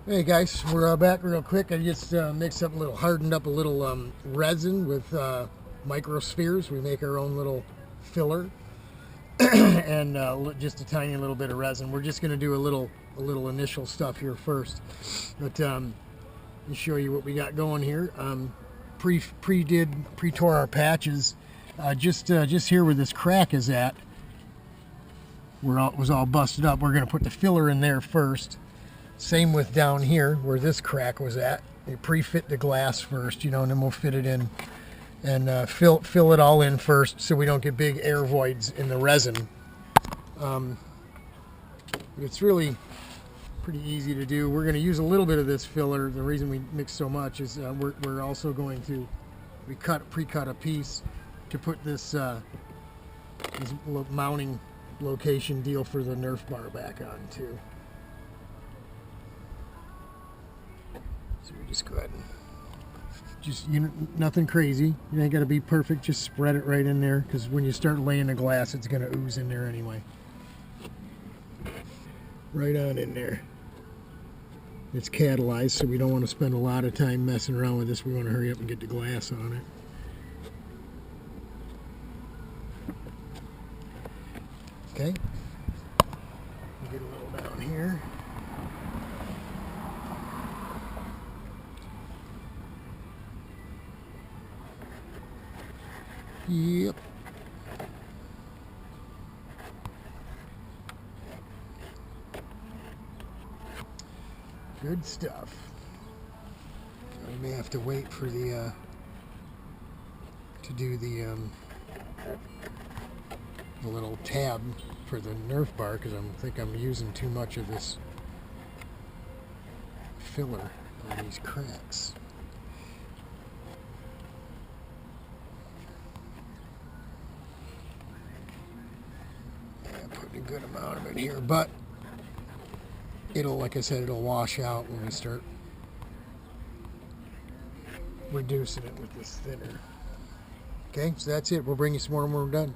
Hey guys, we're back real quick. I just mixed up a little, hardened up a little resin with microspheres. We make our own little filler and just a tiny little bit of resin. We're just going to do a little initial stuff here first. But let me show you what we got going here. Pre-tore our patches. Just here where this crack is at, where it was all busted up. We're going to put the filler in there first. Same with down here where this crack was at. You pre-fit the glass first, and then we'll fit it in and fill it all in first so we don't get big air voids in the resin. It's really pretty easy to do. We're going to use a little bit of this filler. The reason we mix so much is we're also going to pre-cut a piece to put this mounting location deal for the Nerf bar back on too. So we just go ahead and nothing crazy. You ain't got to be perfect. Just spread it right in there, because when you start laying the glass, it's going to ooze in there anyway. Right on in there. It's catalyzed, so we don't want to spend a lot of time messing around with this. We want to hurry up and get the glass on it. Okay. Get a little down here. Yep. Good stuff. I may have to wait for the to do the little tab for the Nerf bar, because I think I'm using too much of this filler on these cracks. Putting a good amount of it here, but it'll, like I said, it'll wash out when we start reducing it with this thinner. Okay, so that's it. We'll bring you some more when we're done.